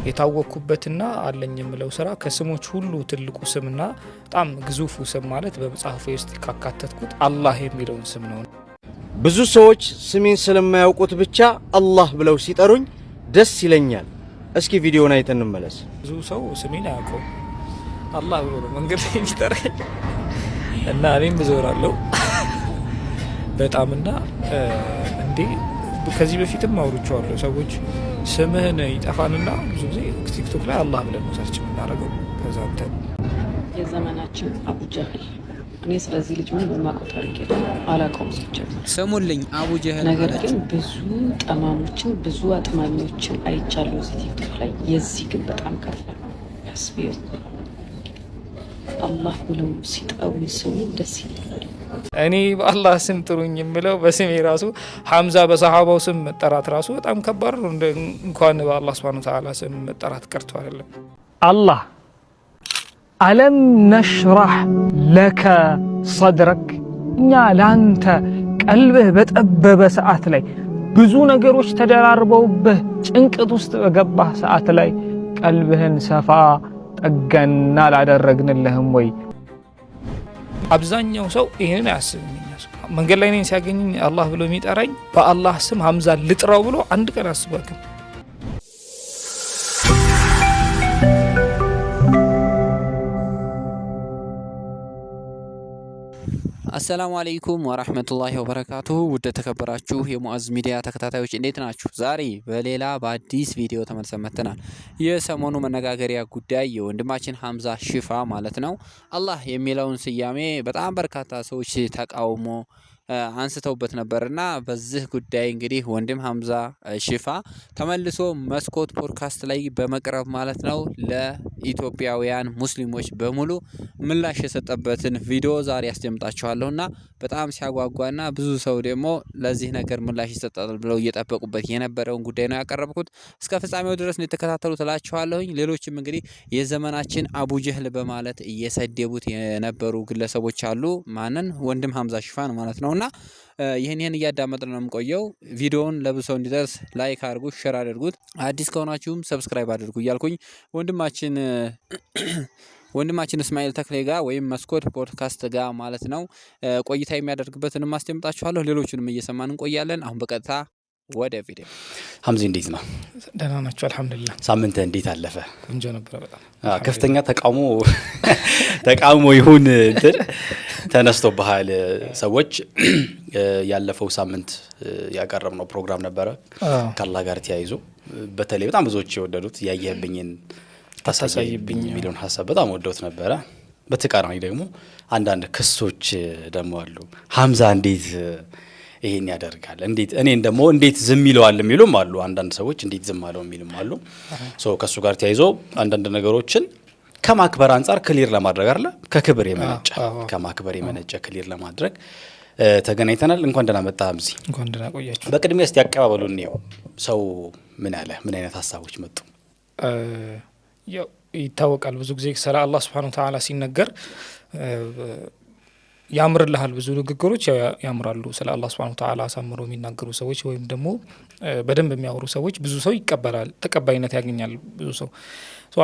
የታወቅኩበትና አለኝ የምለው ስራ ከስሞች ሁሉ ትልቁ ስምና በጣም ግዙፉ ስም ማለት በመጽሐፌ ውስጥ ካካተትኩት አላህ የሚለውን ስም ነው። ብዙ ሰዎች ስሜን ስለማያውቁት ብቻ አላህ ብለው ሲጠሩኝ ደስ ይለኛል። እስኪ ቪዲዮውን አይተን እንመለስ። ብዙ ሰው ስሜን አያውቀው አላህ ብሎ ነው መንገድ ላይ የሚጠራኝ እና እኔም እዞራለሁ በጣምና እንዴ ከዚህ በፊትም አውርቼዋለሁ። ሰዎች ስምህን ይጠፋንና ብዙ ጊዜ ቲክቶክ ላይ አላህ ብለን ነው ሰርች የምናደርገው። ከዛ የዘመናችን አቡ ጀህል እኔ ስለዚህ ልጅ ምን በማውቀው ታሪክ አላውቀውም ሲጀምር። ስሙልኝ አቡ ጀህል ነገር ግን ብዙ ጠማሞችን ብዙ አጥማሚዎችን አይቻለሁ እዚህ ቲክቶክ ላይ። የዚህ ግን በጣም ከፍ ነው ያስቢው። አላህ ብለው ሲጠሩ ስሙ ደስ ይላል። እኔ በአላህ ስም ጥሩኝ የምለው በስሜ ራሱ ሐምዛ በሰሃባው ስም መጠራት ራሱ በጣም ከባድ ነው። እንኳን በአላህ Subhanahu Wa Ta'ala ስም መጠራት ቀርቶ አይደለም። አላህ አለም ነሽራህ ለከ ሰድረክ፣ እኛ ላንተ ቀልብህ በጠበበ ሰዓት ላይ ብዙ ነገሮች ተደራርበውብህ ጭንቀት ውስጥ በገባህ ሰዓት ላይ ቀልብህን ሰፋ ጠገና ላደረግንልህም ወይ? አብዛኛው ሰው ይሄን አያስብም። መንገድ ላይ ነኝ ሲያገኘኝ አላህ ብሎ የሚጠራኝ በአላህ ስም ሐምዛ ልጥራው ብሎ አንድ ቀን አስባክም። አሰላሙ አለይኩም ወራህመቱላሂ ወበረካቱሁ። ውድ ተከበራችሁ የሙአዝ ሚዲያ ተከታታዮች እንዴት ናችሁ? ዛሬ በሌላ በአዲስ ቪዲዮ ተመልሰን መጥተናል። የሰሞኑ መነጋገሪያ ጉዳይ የወንድማችን ሐምዛ ሽፋ ማለት ነው። አላህ የሚለውን ስያሜ በጣም በርካታ ሰዎች ተቃውሞ አንስተውበት ነበርና በዚህ ጉዳይ እንግዲህ ወንድም ሐምዛ ሽፋ ተመልሶ መስኮት ፖድካስት ላይ በመቅረብ ማለት ነው ለኢትዮጵያውያን ሙስሊሞች በሙሉ ምላሽ የሰጠበትን ቪዲዮ ዛሬ ያስደምጣችኋለሁና በጣም ሲያጓጓና ብዙ ሰው ደግሞ ለዚህ ነገር ምላሽ ይሰጣል ብለው እየጠበቁበት የነበረውን ጉዳይ ነው ያቀረብኩት። እስከ ፍጻሜው ድረስ ነው የተከታተሉት እላችኋለሁኝ። ሌሎችም እንግዲህ የዘመናችን አቡ ጀህል በማለት እየሰደቡት የነበሩ ግለሰቦች አሉ። ማንን? ወንድም ሐምዛ ሽፋን ማለት ነው። እና ይሄን እያዳመጥን ነው የምቆየው። ቪዲዮውን ለብዙ ሰው እንዲደርስ ላይክ አድርጉት፣ ሼር አድርጉት፣ አዲስ ከሆናችሁም ሰብስክራይብ አድርጉ እያልኩኝ ወንድማችን እስማኤል ተክሌ ጋር ወይም መስኮት ፖድካስት ጋር ማለት ነው ቆይታ የሚያደርግበትን ማስደምጣችኋለሁ። ሌሎቹንም እየሰማን እንቆያለን። አሁን በቀጥታ ወደ ቪዲዮ። ሐምዚ እንዴት ነው? ደህና ናችሁ? አልሐምዱሊላህ። ሳምንት እንዴት አለፈ? ቆንጆ ነበር በጣም። ከፍተኛ ተቃውሞ ይሁን እንትን ተነስቶብሃል። ሰዎች ያለፈው ሳምንት ያቀረብነው ፕሮግራም ነበረ ከአላህ ጋር ተያይዞ በተለይ በጣም ብዙዎች የወደዱት ያየህብኝን ታሳይብኝ የሚለውን ሐሳብ በጣም ወደውት ነበረ። በተቃራኒ ደግሞ አንዳንድ ክሶች ደግሞ አሉ። ሐምዛ እንዴት ይሄን ያደርጋል? እንዴት ዝም ይለዋል የሚሉም አሉ። አንዳንድ ሰዎች እንዴት ዝም አለው የሚሉም አሉ። ከሱ ጋር ተያይዞ አንዳንድ ነገሮችን ከማክበር አንፃር ክሊር ለማድረግ አይደለ ከማክበር የመነጨ ክሊር ለማድረግ ተገናኝተናል። እንኳን ደህና መጣ ሐምዚ። እንኳን ደህና ቆያችሁ። በቅድሚያ እስቲ አቀባበሉን ነው ሰው ምን አለ? ምን አይነት ሐሳቦች መጡ? ይታወቃል ብዙ ጊዜ ስለ አላህ Subhanahu Wa Ta'ala ሲነገር ያምርልሃል። ብዙ ንግግሮች ያምራሉ። ስለ አላህ Subhanahu Wa Ta'ala አሳምሮ የሚናገሩ ሰዎች ወይም ደግሞ በደንብ የሚያወሩ ሰዎች ብዙ ሰው ይቀበላል፣ ተቀባይነት ያገኛል ብዙ ሰው።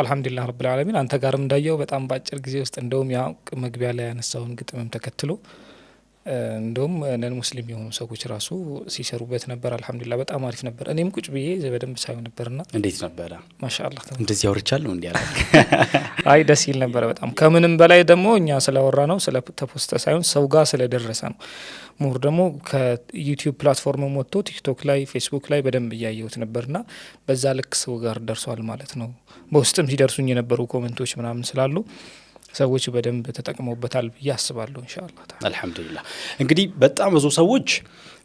አልহামዱሊላህ ረብል ዓለሚን። አንተ ጋርም እንዳየው በጣም በአጭር ጊዜ ውስጥ እንደውም ያ መግቢያ ላይ ያነሳውን ግጥምም ተከትሎ እንደውም ነን ሙስሊም የሆኑ ሰዎች ራሱ ሲሰሩበት ነበር። አልহামዱሊላህ በጣም አሪፍ ነበር። እኔም ቁጭ ብዬ በደንብ ሳይሆን ነበርና እንዴት ነበር? ማሻአላህ እንደዚህ አውርቻለሁ እንዴ አለ። አይ ደስ ይል ነበር በጣም። ከምንም በላይ ደግሞ እኛ ስለወራ ነው ስለ ተፖስተ ሳይሆን ሰው ጋር ስለደረሰ ነው። ሞር ደግሞ ከዩቲዩብ ፕላትፎርም ወጥቶ ቲክቶክ ላይ ፌስቡክ ላይ በደንብ እያየሁት ነበርና በዛ ልክ ሰው ጋር ደርሷል ማለት ነው። በውስጥም ሲደርሱኝ የነበሩ ኮሜንቶች ምናምን ስላሉ ሰዎች በደንብ ተጠቅመውበታል ብዬ አስባለሁ ኢንሻአላህ ተዓላ። አልহামዱሊላህ። እንግዲህ በጣም ብዙ ሰዎች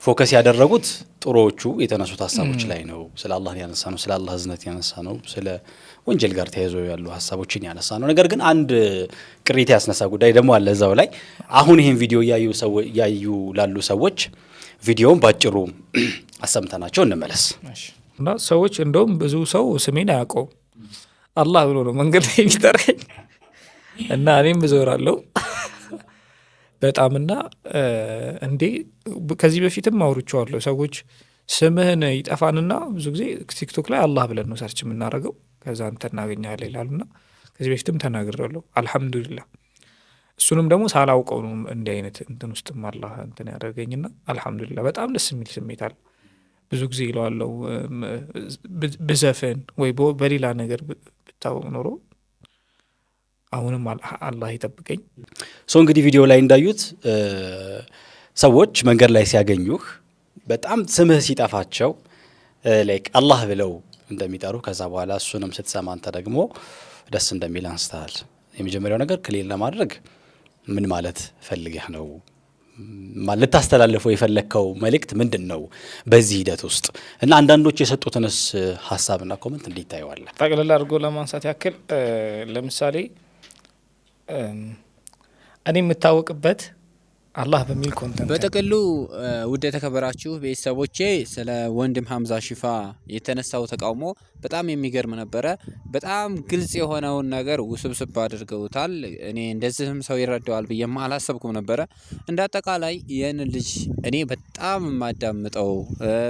ፎከስ ያደረጉት ጥሩዎቹ የተነሱት ሐሳቦች ላይ ነው። ስለ አላህ ያነሳ ነው፣ ስለ አላህ ህዝነት ያነሳ ነው፣ ስለ ወንጀል ጋር ተያይዞ ያሉ ሐሳቦችን ያነሳ ነው። ነገር ግን አንድ ቅሬታ ያስነሳ ጉዳይ ደግሞ አለ እዛው ላይ። አሁን ይሄን ቪዲዮ ያዩ ላሉ ሰዎች ቪዲዮውን ባጭሩ አሰምተናቸው እንመለስ። እና ሰዎች እንደውም ብዙ ሰው ስሜን አያውቀው አላህ ብሎ ነው መንገድ ላይ የሚጠራኝ እና እኔም እዞራለሁ በጣምና እንዴ ከዚህ በፊትም አውርቼዋለሁ። ሰዎች ስምህን ይጠፋንና ብዙ ጊዜ ቲክቶክ ላይ አላህ ብለን ነው ሰርች የምናደርገው ከዛ አንተ እናገኛለን ይላሉና ከዚህ በፊትም ተናግሬያለሁ። አልሐምዱሊላህ እሱንም ደግሞ ሳላውቀው ነው እንዲህ አይነት እንትን ውስጥም አላህ እንትን ያደርገኝና አልሐምዱሊላህ በጣም ደስ የሚል ስሜት አለ። ብዙ ጊዜ ይለዋለሁ ብዘፈን ወይ በሌላ ነገር ብታወቅ ኖሮ አሁንም አላህ ይጠብቀኝ። እንግዲህ ቪዲዮ ላይ እንዳዩት ሰዎች መንገድ ላይ ሲያገኙህ በጣም ስምህ ሲጠፋቸው ላይክ አላህ ብለው እንደሚጠሩ ከዛ በኋላ እሱንም ስትሰማ አንተ ደግሞ ደስ እንደሚል አንስተሃል። የመጀመሪያው ነገር ክሊር ለማድረግ ምን ማለት ፈልገህ ነው ማለት ታስተላልፈው የፈለከው መልእክት ምንድነው በዚህ ሂደት ውስጥ እና አንዳንዶች የሰጡትንስ ሐሳብና ኮሜንት እንዴት ታየዋለህ? ጠቅለል አድርጎ ለማንሳት ያክል ለምሳሌ እኔ የምታወቅበት አላህ በሚል ኮንተንት በጥቅሉ ውድ የተከበራችሁ ቤተሰቦቼ ስለ ወንድም ሐምዛ ሺፋ የተነሳው ተቃውሞ በጣም የሚገርም ነበረ። በጣም ግልጽ የሆነውን ነገር ውስብስብ አድርገውታል። እኔ እንደዚህም ሰው ይረዳዋል ብዬማ አላሰብኩም ነበረ። እንደ አጠቃላይ ይህን ልጅ እኔ በጣም የማዳምጠው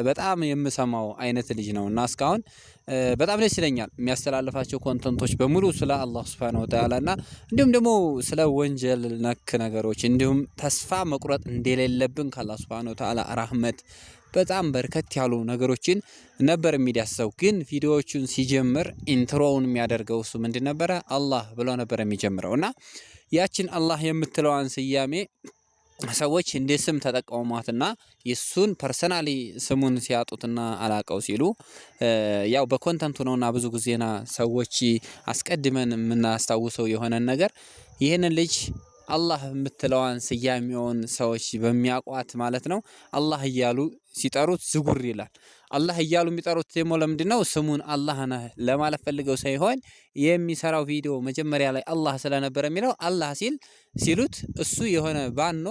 በጣም የምሰማው አይነት ልጅ ነው እና እስካሁን በጣም ደስ ይለኛል። የሚያስተላልፋቸው ኮንተንቶች በሙሉ ስለ አላህ ሱብሓነሁ ወተዓላ እና እንዲሁም ደግሞ ስለ ወንጀል ነክ ነገሮች እንዲሁም ተስፋ መቁረጥ እንደሌለብን ከአላህ ሱብሓነሁ ወተዓላ ረህመት በጣም በርከት ያሉ ነገሮችን ነበር የሚዳስሰው። ግን ቪዲዮዎቹን ሲጀምር ኢንትሮውን የሚያደርገው እሱ ምንድን ነበረ? አላህ ብሎ ነበር የሚጀምረው እና ያችን አላህ የምትለዋን ስያሜ ሰዎች እንደ ስም ተጠቀሟትና የሱን ፐርሰናሊ ስሙን ሲያጡትና አላቀው ሲሉ ያው በኮንተንቱ ነውና ብዙ ጊዜና ሰዎች አስቀድመን የምናስታውሰው የሆነን ነገር ይህንን ልጅ አላህ የምትለዋን ስያሜውን ሰዎች በሚያቋት ማለት ነው አላህ እያሉ ሲጠሩት ዝጉር ይላል። አላህ እያሉ የሚጠሩት ደግሞ ለምንድነው? ስሙን አላህ ነህ ለማለት ፈልገው ሳይሆን የሚሰራው ቪዲዮ መጀመሪያ ላይ አላህ ስለነበረ የሚለው አላህ ሲሉት እሱ የሆነ ባኖ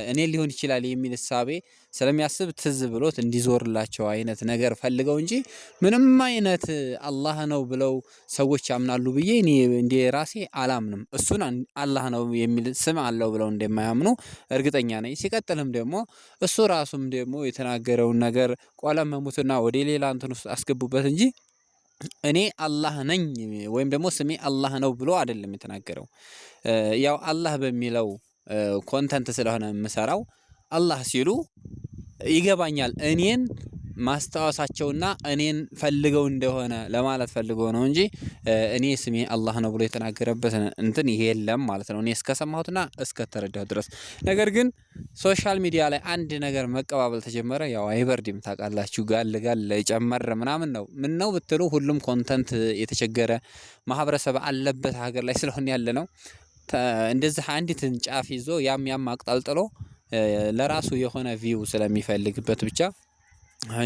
እኔ ሊሆን ይችላል የሚል ሐሳቤ ስለሚያስብ ትዝ ብሎት እንዲዞርላቸው አይነት ነገር ፈልገው እንጂ ምንም አይነት አላህ ነው ብለው ሰዎች ያምናሉ ብዬ እኔ እንደ ራሴ አላምንም። እሱን አላህ ነው የሚል ስም አለው ብለው እንደማያምኑ እርግጠኛ ነኝ። ሲቀጥልም ደግሞ እሱ ራሱም ደግሞ የተናገረውን ነገር ቆለመሙትና ወደ ሌላ እንትን ውስጥ አስገቡበት እንጂ እኔ አላህ ነኝ ወይም ደግሞ ስሜ አላህ ነው ብሎ አይደለም የተናገረው። ያው አላህ በሚለው ኮንተንት ስለሆነ የምሰራው አላህ ሲሉ ይገባኛል። እኔን ማስታወሳቸውና እኔን ፈልገው እንደሆነ ለማለት ፈልገው ነው እንጂ እኔ ስሜ አላህ ነው ብሎ የተናገረበት እንትን የለም ማለት ነው እኔ እስከሰማሁትና እስከተረዳሁ ድረስ። ነገር ግን ሶሻል ሚዲያ ላይ አንድ ነገር መቀባበል ተጀመረ። ያው አይበርድም ታውቃላችሁ፣ ጋል ጨመረ ምናምን ነው። ምን ነው ብትሉ ሁሉም ኮንተንት የተቸገረ ማህበረሰብ አለበት ሀገር ላይ ስለሆነ ያለ ነው። እንደዚህ አንዲትን ጫፍ ይዞ ያም አቅጣልጥሎ ለራሱ የሆነ ቪው ስለሚፈልግበት ብቻ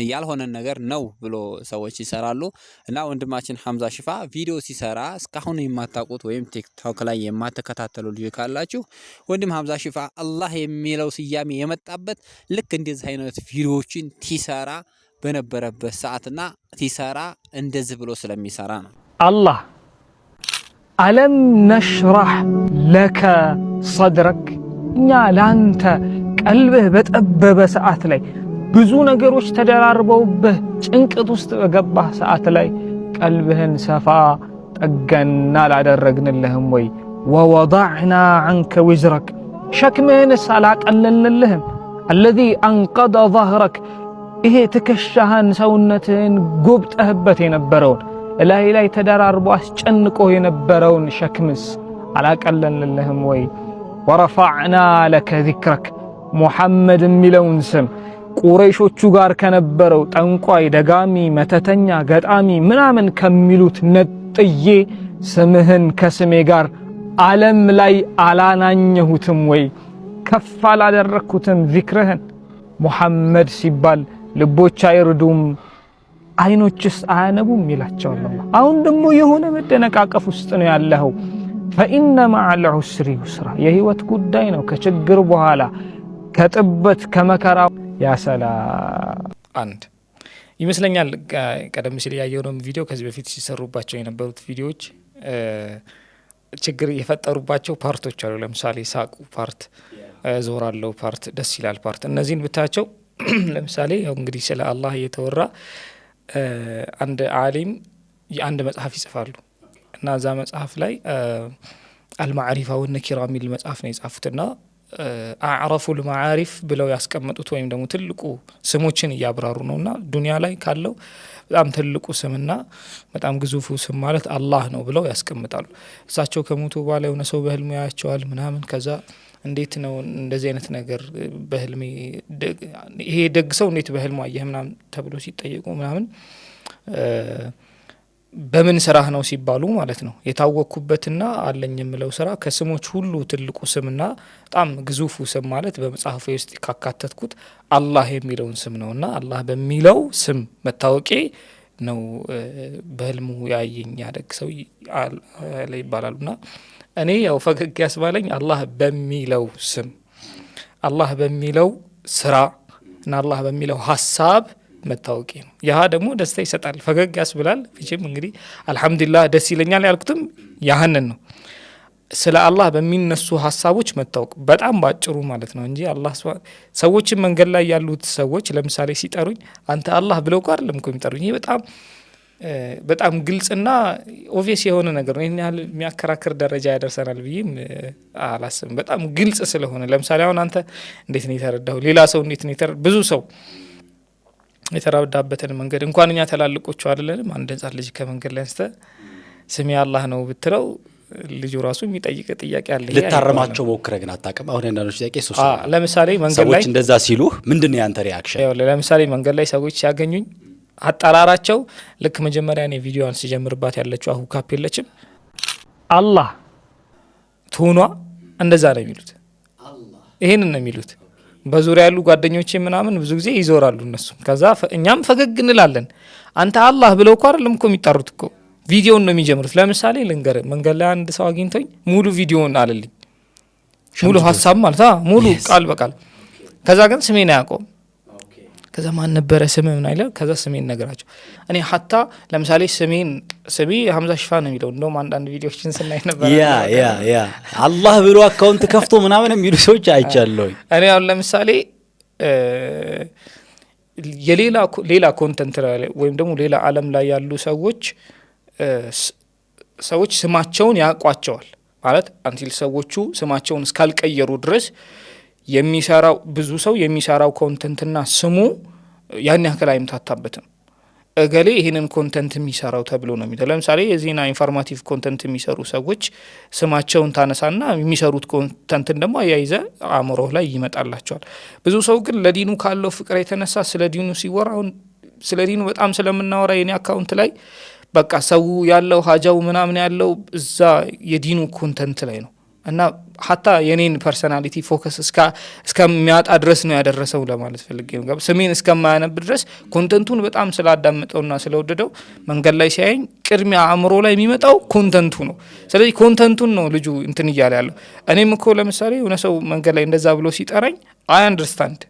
ያልሆነ ነገር ነው ብሎ ሰዎች ይሰራሉ። እና ወንድማችን ሐምዛ ሺፋ ቪዲዮ ሲሰራ እስካሁን የማታውቁት ወይም ቲክቶክ ላይ የማትከታተሉ ልጅ ካላችሁ ወንድም ሐምዛ ሺፋ አላህ የሚለው ስያሜ የመጣበት ልክ እንደዚህ አይነት ቪዲዮዎችን ሲሰራ በነበረበት ሰዓትና ሲሰራ እንደዚህ ብሎ ስለሚሰራ ነው። አላህ አለም ነሽራህ ለከ ሰድረክ እኛ ላንተ ቀልብህ በጠበበ ሰዓት ላይ ብዙ ነገሮች ተደራርበውብህ ጭንቀት ውስጥ በገባህ ሰዓት ላይ ቀልብህን ሰፋ ጠገና ላደረግንልህም ወይ? ወወضዕና ዐንከ ዊዝረክ ሸክምህንስ አላቀለልንልህም? አለዚ አንቀደ ظهረክ ይሄ ትከሻህን ሰውነትህን ጎብጠህበት የነበረውን ላይ ተደራርቦ አስጨንቆ የነበረውን ሸክምስ አላቀለልንልህም ወይ? ወረፈዕና ለከ ዚክረክ ሙሐመድ የሚለውን ስም ቁረይሾቹ ጋር ከነበረው ጠንቋይ፣ ደጋሚ፣ መተተኛ፣ ገጣሚ ምናምን ከሚሉት ነጥዬ ስምህን ከስሜ ጋር ዓለም ላይ አላናኘሁትም ወይ? ከፍ አላደረኩትም ዚክርህን? ሙሐመድ ሲባል ልቦች አይርዱም አይኖችስ አያነቡም ይላቸዋል አላህ። አሁን ደግሞ የሆነ መደነቃቀፍ ውስጥ ነው ያለኸው። ፈኢነ መዐል ዑስሪ ዩስራ የህይወት ጉዳይ ነው። ከችግር በኋላ ከጥበት ከመከራ ያሰላ አንድ ይመስለኛል። ቀደም ሲል ያየነው ቪዲዮ ከዚህ በፊት ሲሰሩባቸው የነበሩት ቪዲዮዎች ችግር የፈጠሩባቸው ፓርቶች አሉ። ለምሳሌ ሳቁ ፓርት፣ ዞራለው ፓርት፣ ደስ ይላል ፓርት። እነዚህን ብታቸው ለምሳሌ ያው እንግዲህ ስለ አላህ እየተወራ አንድ ዓሊም የአንድ መጽሐፍ ይጽፋሉ እና እዛ መጽሐፍ ላይ አልማዕሪፋ ወነኪራ የሚል መጽሐፍ ነው የጻፉትና አዕረፉል መዓሪፍ ብለው ያስቀመጡት ወይም ደግሞ ትልቁ ስሞችን እያብራሩ ነውና ዱንያ ላይ ካለው በጣም ትልቁ ስምና በጣም ግዙፉ ስም ማለት አላህ ነው ብለው ያስቀምጣሉ። እሳቸው ከሞቱ በኋላ የሆነ ሰው በህልሙ ያያቸዋል ምናምን። ከዛ እንዴት ነው እንደዚህ አይነት ነገር በህልሜ ይሄ ደግ ሰው እንዴት በህልሙ አየህ ምናምን ተብሎ ሲጠየቁ ምናምን በምን ስራህ ነው ሲባሉ ማለት ነው የታወቅኩበትና አለኝ የምለው ስራ ከስሞች ሁሉ ትልቁ ስምና በጣም ግዙፉ ስም ማለት በመጽሐፉ ውስጥ ካካተትኩት አላህ የሚለውን ስም ነውና አላህ በሚለው ስም መታወቄ ነው በህልሙ ያየኝ ያደግ ሰው ላይ ይባላሉና እኔ ያው ፈገግ ያስባለኝ አላህ በሚለው ስም አላህ በሚለው ስራ እና አላህ በሚለው ሀሳብ መታወቂ ነው። ያ ደግሞ ደስታ ይሰጣል፣ ፈገግ ያስብላል። ፍቺም እንግዲህ አልহামዱሊላህ ደስ ይለኛል ያልኩትም ያህንን ነው። ስለ አላህ በሚነሱ ሀሳቦች መታወቅ በጣም ባጭሩ ማለት ነው እንጂ አላህ ሰዎች መንገድ ላይ ያሉት ሰዎች ለምሳሌ ሲጠሩኝ አንተ አላህ ብለው እኮ አይደለም እኮ የሚጠሩኝ። ይሄ በጣም ግልጽና ኦቪየስ የሆነ ነገር ነው። ይሄን ያህል የሚያከራክር ደረጃ ያደርሰናል ብዬም አላስብም። በጣም ግልጽ ስለሆነ ለምሳሌ አሁን አንተ እንዴት ነው የተረዳው? ሌላ ሰው እንዴት ነው ብዙ ሰው የተረዳበትን መንገድ እንኳን እኛ ተላልቆቹ አይደለንም። አንድ ህጻን ልጅ ከመንገድ ላይ አንስተ ስሜ አላህ ነው ብትለው ልጁ ራሱ የሚጠይቅ ጥያቄ አለ። ልታረማቸው ሞክረህ ግን አታውቅም። አሁን አንዳንዶች ጥያቄ ሶስት ለምሳሌ መንገድ ላይ ሰዎች እንደዛ ሲሉህ ምንድነው ያንተ ሪአክሽን? ለምሳሌ መንገድ ላይ ሰዎች ሲያገኙኝ አጠራራቸው ልክ መጀመሪያ እኔ ቪዲዮዋን ሲጀምርባት ያለችው አሁ ካፕ የለችም አላህ ቶኗ እንደዛ ነው የሚሉት። ይሄንን ነው የሚሉት። በዙሪያ ያሉ ጓደኞቼ ምናምን ብዙ ጊዜ ይዞራሉ እነሱ። ከዛ እኛም ፈገግ እንላለን። አንተ አላህ ብለው እኮ አይደለም እኮ የሚጠሩት እኮ ቪዲዮውን ነው የሚጀምሩት። ለምሳሌ ልንገር፣ መንገድ ላይ አንድ ሰው አግኝቶኝ ሙሉ ቪዲዮውን አለልኝ፣ ሙሉ ሀሳብ ማለት ሙሉ ቃል በቃል። ከዛ ግን ስሜን አያውቀውም። ከዛ ማን ነበረ ስም ምን አይለ። ከዛ ስሜን ነገራቸው። እኔ ሀታ ለምሳሌ ስሜ ሀምዛ ሽፋ ነው የሚለው። እንደውም አንዳንድ ቪዲዮዎችን ስናይ ነበር ያ አላህ ብሎ አካውንት ከፍቶ ምናምን የሚሉ ሰዎች አይቻለሁ። እኔ አሁን ለምሳሌ የሌላ ኮንተንት ወይም ደግሞ ሌላ ዓለም ላይ ያሉ ሰዎች ስማቸውን ያውቋቸዋል ማለት አንቲል ሰዎቹ ስማቸውን እስካልቀየሩ ድረስ የሚሰራው ብዙ ሰው የሚሰራው ኮንተንትና ስሙ ያን ያክል አይምታታበትም። እገሌ ይሄንን ኮንተንት የሚሰራው ተብሎ ነው የሚለው። ለምሳሌ የዜና ኢንፎርማቲቭ ኮንተንት የሚሰሩ ሰዎች ስማቸውን ታነሳና የሚሰሩት ኮንተንትን ደግሞ አያይዘ አእምሮህ ላይ ይመጣላቸዋል። ብዙ ሰው ግን ለዲኑ ካለው ፍቅር የተነሳ ስለ ዲኑ ሲወራ አሁን ስለ ዲኑ በጣም ስለምናወራ የኔ አካውንት ላይ በቃ ሰው ያለው ሀጃው ምናምን ያለው እዛ የዲኑ ኮንተንት ላይ ነው እና ሀታ የኔን ፐርሰናሊቲ ፎከስ እስከሚያጣ ድረስ ነው ያደረሰው ለማለት ፈልጌ ነው። ስሜን እስከማያነብ ድረስ ኮንተንቱን በጣም ስላዳመጠውና ስለወደደው መንገድ ላይ ሲያየኝ ቅድሚያ አእምሮ ላይ የሚመጣው ኮንተንቱ ነው። ስለዚህ ኮንተንቱን ነው ልጁ እንትን እያለ ያለው። እኔም እኮ ለምሳሌ የሆነ ሰው መንገድ ላይ እንደዛ ብሎ ሲጠራኝ አይ አንደርስታንድ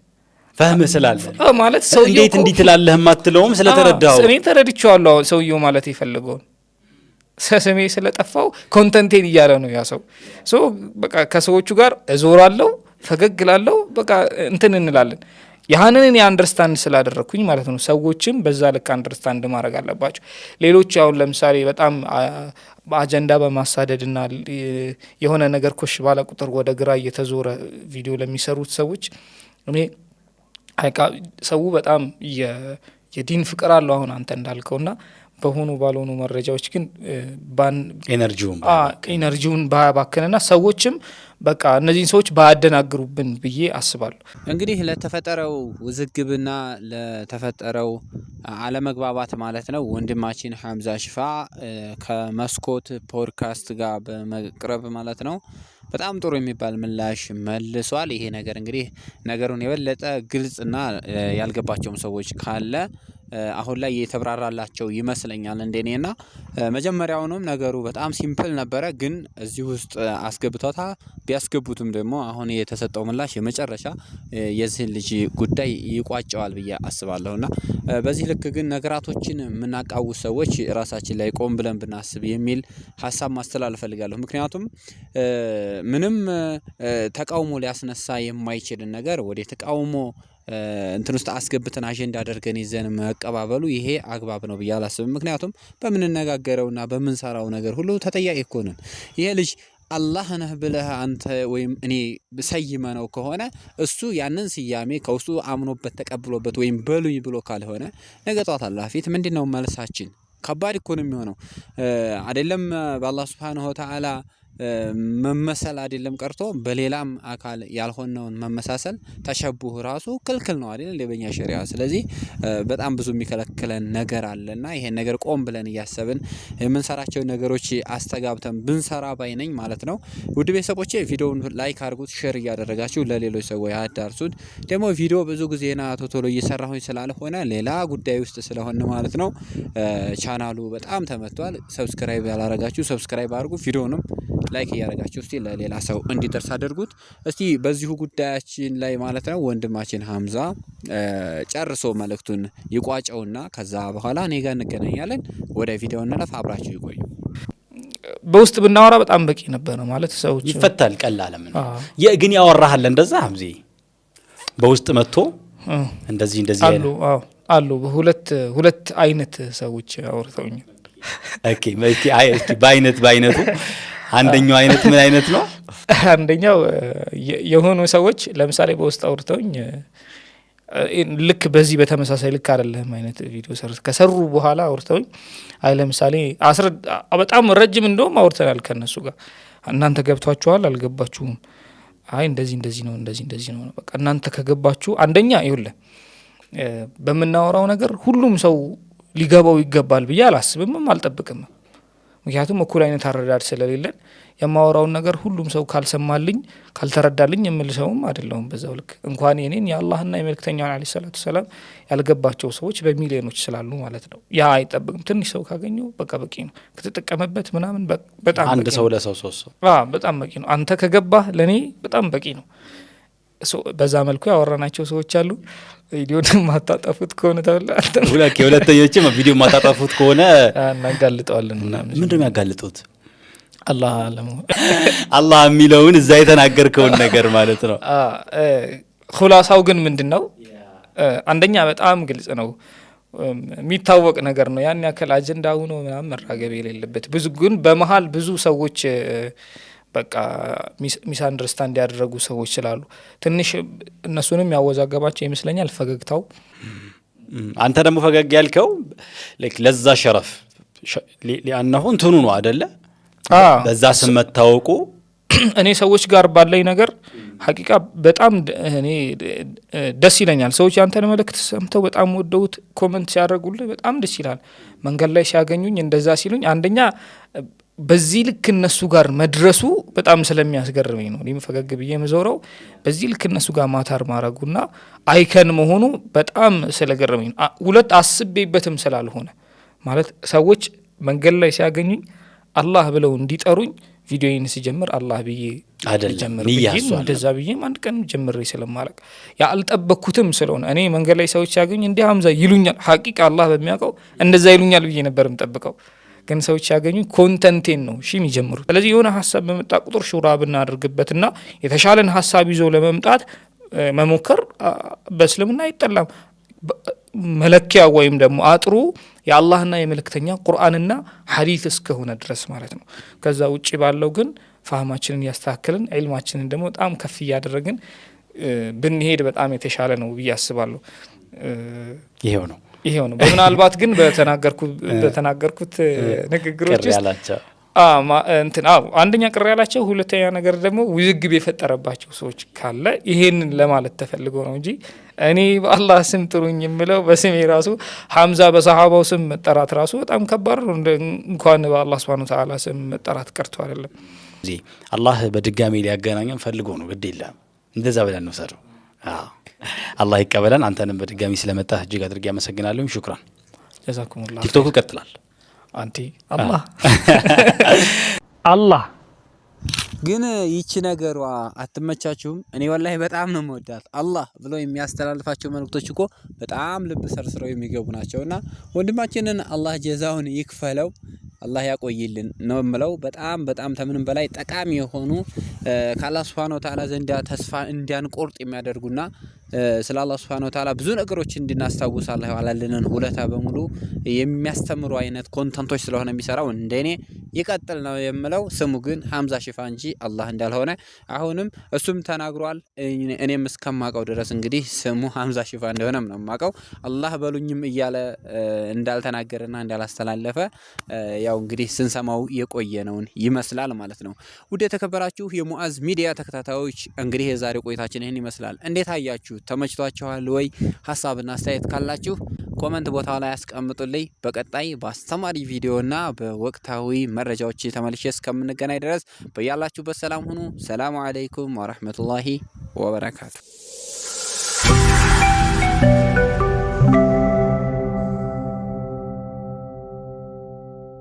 ፈህም ስላለ ማለት ሰውየው እንዴት እንዲህ ትላለህ ማትለውም ስለተረዳው እኔ ተረድቼዋለሁ ሰውየው ማለት ይፈልገው ስሜ ስለጠፋው ኮንተንቴን እያለ ነው ያ ሰው። በቃ ከሰዎቹ ጋር እዞራለሁ፣ ፈገግ እላለሁ፣ በቃ እንትን እንላለን። ያንን እኔ አንደርስታንድ ስላደረኩኝ ማለት ነው። ሰዎችም በዛ ልክ አንደርስታንድ ማድረግ አለባቸው። ሌሎች አሁን ለምሳሌ በጣም አጀንዳ በማሳደድና የሆነ ነገር ኮሽ ባለ ቁጥር ወደ ግራ እየተዞረ ቪዲዮ ለሚሰሩት ሰዎች እኔ ሰው በጣም የዲን ፍቅር አለው አሁን አንተ እንዳልከውና በሆኑ ባልሆኑ መረጃዎች ግን ኤነርጂውን ባያባክንና ሰዎችም በቃ እነዚህን ሰዎች ባያደናግሩብን ብዬ አስባለሁ። እንግዲህ ለተፈጠረው ውዝግብና ለተፈጠረው አለመግባባት ማለት ነው ወንድማችን ሀምዛ ሽፋ ከመስኮት ፖድካስት ጋር በመቅረብ ማለት ነው በጣም ጥሩ የሚባል ምላሽ መልሷል። ይሄ ነገር እንግዲህ ነገሩን የበለጠ ግልጽና ያልገባቸውም ሰዎች ካለ አሁን ላይ የተብራራላቸው ይመስለኛል እንደኔና መጀመሪያውንም ነገሩ በጣም ሲምፕል ነበረ፣ ግን እዚህ ውስጥ አስገብቷታ ቢያስገቡትም ደግሞ አሁን የተሰጠው ምላሽ የመጨረሻ የዚህ ልጅ ጉዳይ ይቋጨዋል ብዬ አስባለሁና በዚህ ልክ ግን ነገራቶችን የምናቃውስ ሰዎች ራሳችን ላይ ቆም ብለን ብናስብ የሚል ሀሳብ ማስተላለፍ ፈልጋለሁ። ምክንያቱም ምንም ተቃውሞ ሊያስነሳ የማይችልን ነገር ወደ ተቃውሞ እንትን ውስጥ አስገብተን አጀንዳ አድርገን ይዘን መቀባበሉ ይሄ አግባብ ነው ብዬ አላስብም። ምክንያቱም በምንነጋገረውና በምንሰራው ነገር ሁሉ ተጠያቂ እኮ ነን። ይሄ ልጅ አላህ ነህ ብለህ አንተ ወይም እኔ ሰይመነው ከሆነ እሱ ያንን ስያሜ ከውስጡ አምኖበት ተቀብሎበት ወይም በሉኝ ብሎ ካልሆነ ነገ ጧት አላህ ፊት ምንድነው መልሳችን? ከባድ እኮ ነው የሚሆነው። አይደለም በአላህ Subhanahu Wa Ta'ala መመሰል አይደለም ቀርቶ በሌላም አካል ያልሆነውን መመሳሰል ተሸቡህ ራሱ ክልክል ነው አይደል ለበኛ ሸሪዓ። ስለዚህ በጣም ብዙ የሚከለክለን ነገር አለና ይሄን ነገር ቆም ብለን እያሰብን የምንሰራቸው ነገሮች አስተጋብተን ብንሰራ ባይነኝ ማለት ነው። ውድ ቤተሰቦቼ ቪዲዮውን ላይክ አድርጉት፣ ሼር እያደረጋችሁ ለሌሎች ሰዎች ያዳርሱት። ደግሞ ቪዲዮ ብዙ ጊዜና ቶሎ እየሰራሁኝ ስላልሆነ ሌላ ጉዳይ ውስጥ ስለሆነ ማለት ነው ቻናሉ በጣም ተመቷል። ሰብስክራይብ ያላረጋችሁ ሰብስክራይብ አድርጉ፣ ቪዲዮውንም ላይክ እያደረጋችሁ እስቲ ለሌላ ሰው እንዲደርስ አድርጉት። እስቲ በዚሁ ጉዳያችን ላይ ማለት ነው ወንድማችን ሐምዛ ጨርሶ መልእክቱን ይቋጨውና ከዛ በኋላ እኔ ጋር እንገናኛለን። ወደ ቪዲዮ እንለፍ፣ አብራችሁ ይቆዩ። በውስጥ ብናወራ በጣም በቂ ነበር ማለት ሰዎች ይፈታል። ቀላለም ነው ግን ያወራሃል እንደዛ ሐምዚ በውስጥ መጥቶ እንደዚህ አሉ ሁለት አይነት ሰዎች አውርተውኛል። ኦኬ በአይነቱ አንደኛው አይነት ምን አይነት ነው? አንደኛው የሆኑ ሰዎች ለምሳሌ በውስጥ አውርተውኝ ልክ በዚህ በተመሳሳይ ልክ አይደለም አይነት ቪዲዮ ከሰሩ በኋላ አውርተውኝ አይ ለምሳሌ በጣም ረጅም እንደውም አውርተናል ከነሱ ጋር እናንተ ገብቷችኋል አልገባችሁም? አይ እንደዚህ ነው በቃ እናንተ ከገባችሁ አንደኛ ይሁን በመናወራው ነገር ሁሉም ሰው ሊገባው ይገባል ብዬ አላስብም አልጠብቅም። ምክንያቱም እኩል አይነት አረዳድ ስለሌለን የማወራውን ነገር ሁሉም ሰው ካልሰማልኝ ካልተረዳልኝ የምልሰውም አይደለም። በዛው ልክ እንኳን የኔን የአላህና የመልእክተኛውን አለይሂ ሰላቱ ሰላም ያልገባቸው ሰዎች በሚሊዮኖች ስላሉ ማለት ነው። ያ አይጠብቅም። ትንሽ ሰው ካገኘው በቃ በቂ ነው። ከተጠቀመበት ምናምን በጣም አንድ ሰው ለሰው ሶስት ሰው በጣም በቂ ነው። አንተ ከገባህ ለኔ በጣም በቂ ነው። በዛ መልኩ ያወራናቸው ሰዎች አሉ። ቪዲዮን ማታጣፉት ከሆነ ሁለተኞችም ቪዲዮ ማታጣፉት ከሆነ እናጋልጠዋለን። ምንድነው ያጋልጡት? አላህ አለሙ አላህ የሚለውን እዛ የተናገርከውን ነገር ማለት ነው። ኹላሳው ግን ምንድነው? አንደኛ በጣም ግልጽ ነው የሚታወቅ ነገር ነው። ያን ያክል አጀንዳ ሆኖ ምናምን መራገብ የሌለበት ብዙ ግን በመሃል ብዙ ሰዎች በቃ ሚስ አንደርስታንድ ያደረጉ ሰዎች ስላሉ ትንሽ እነሱንም ያወዛገባቸው ይመስለኛል ፈገግታው። አንተ ደግሞ ፈገግ ያልከው ለዛ ሸረፍ ሊአነሁ እንትኑ ነው አይደለ? በዛ ስም መታወቁ እኔ ሰዎች ጋር ባለኝ ነገር ሐቂቃ በጣም እኔ ደስ ይለኛል። ሰዎች ያንተን መልእክት ሰምተው በጣም ወደውት ኮሜንት ሲያደርጉልህ በጣም ደስ ይላል። መንገድ ላይ ሲያገኙኝ እንደዛ ሲሉኝ አንደኛ በዚህ ልክ እነሱ ጋር መድረሱ በጣም ስለሚያስገርመኝ ነው። እኔም ፈገግ ብዬ መዞረው በዚህ ልክ እነሱ ጋር ማታር ማረጉና አይከን መሆኑ በጣም ስለገረመኝ ነው። ሁለት አስቤበትም ስላልሆነ ማለት ሰዎች መንገድ ላይ ሲያገኙኝ አላህ ብለው እንዲጠሩኝ ቪዲዮዬን ሲጀምር አላህ ብዬ አይደለም እንደዛ ብዬም አንድ ቀን ጀምሬ ስለማለቅ ያ አልጠበኩትም ስለሆነ እኔ መንገድ ላይ ሰዎች ሲያገኙኝ እንዲህ ሐምዛ ይሉኛል ሐቂቃ አላህ በሚያውቀው እንደዛ ይሉኛል ብዬ ነበርም ጠብቀው ግን ሰዎች ሲያገኙኝ ኮንተንቴን ነው የሚጀምሩት። ስለዚህ የሆነ ሐሳብ በመጣ ቁጥር ሹራ ብናደርግበትና የተሻለን ሐሳብ ይዞ ለመምጣት መሞከር በእስልምና አይጠላም። መለኪያ ወይም ደግሞ አጥሩ የአላህና የመልእክተኛ ቁርአንና ሐዲስ እስከሆነ ድረስ ማለት ነው። ከዛ ውጪ ባለው ግን ፋህማችንን ያስተካክልን ዒልማችንን ደግሞ በጣም ከፍ እያደረግን ብንሄድ በጣም የተሻለ ነው ብዬ አስባለሁ። ይሄው ነው። በምናልባት ግን በተናገርኩት ንግግሮች ውስጥ አንደኛ ቅር ያላቸው፣ ሁለተኛ ነገር ደግሞ ውዝግብ የፈጠረባቸው ሰዎች ካለ ይሄንን ለማለት ተፈልጎ ነው እንጂ እኔ በአላህ ስም ጥሩኝ የምለው በስሜ ራሱ ሐምዛ በሰሃባው ስም መጠራት ራሱ በጣም ከባድ ነው። እንኳን በአላህ Subhanahu Wa Ta'ala ስም መጠራት ቀርቶ አይደለም። አላህ በድጋሚ ሊያገናኘን ፈልጎ ነው። ግድ የለም እንደዛ ብለን ነው ሰሩ። አላህ ይቀበለን። አንተንም በድጋሚ ስለመጣህ እጅግ አድርጌ አመሰግናለሁ። ሹክራን ጀዛኩሙላህ። ቲክቶክ ይቀጥላል። አንቲ አላህ ግን ይቺ ነገሯ አትመቻችሁም? እኔ ወላሂ በጣም ነው መወዳት። አላህ ብሎ የሚያስተላልፋቸው መልእክቶች እኮ በጣም ልብ ሰርስረው የሚገቡ ናቸውና ወንድማችንን አላህ ጀዛውን ይክፈለው፣ አላህ ያቆይልን ነው የምለው። በጣም ከምንም በላይ ጠቃሚ የሆኑ ከአላህ Subhanahu Wa Ta'ala ዘንድ ተስፋ እንዲያንቆርጥ የሚያደርጉና ስለ አላህ ሱብሓነሁ ወተዓላ ብዙ ነገሮች እንድናስታውስ አላህ ያዋለልን ውለታ በሙሉ የሚያስተምሩ አይነት ኮንተንቶች ስለሆነ የሚሰራው እንደኔ ይቀጥል ነው የምለው። ስሙ ግን ሐምዛ ሺፋ እንጂ አላህ እንዳልሆነ አሁንም እሱም ተናግሯል። እኔም እስከማቀው ድረስ እንግዲህ ስሙ ሐምዛ ሺፋ እንደሆነ ነው የማቀው። አላህ በሉኝም እያለ እንዳልተናገረና እንዳላስተላለፈ ያው እንግዲህ ስንሰማው የቆየ ነውን ይመስላል ማለት ነው። ውድ የተከበራችሁ የሙአዝ ሚዲያ ተከታታዮች እንግዲህ የዛሬው ቆይታችን ይህን ይመስላል። እንዴት አያችሁ? ተመችቷችኋል ወይ? ሀሳብና አስተያየት ካላችሁ ኮመንት ቦታ ላይ አስቀምጡልኝ። በቀጣይ በአስተማሪ ቪዲዮና በወቅታዊ መረጃዎች ተመልሼ እስከምንገናኝ ድረስ በያላችሁበት ሰላም ሁኑ። ሰላም አለይኩም ወራህመቱላሂ ወበረካቱ።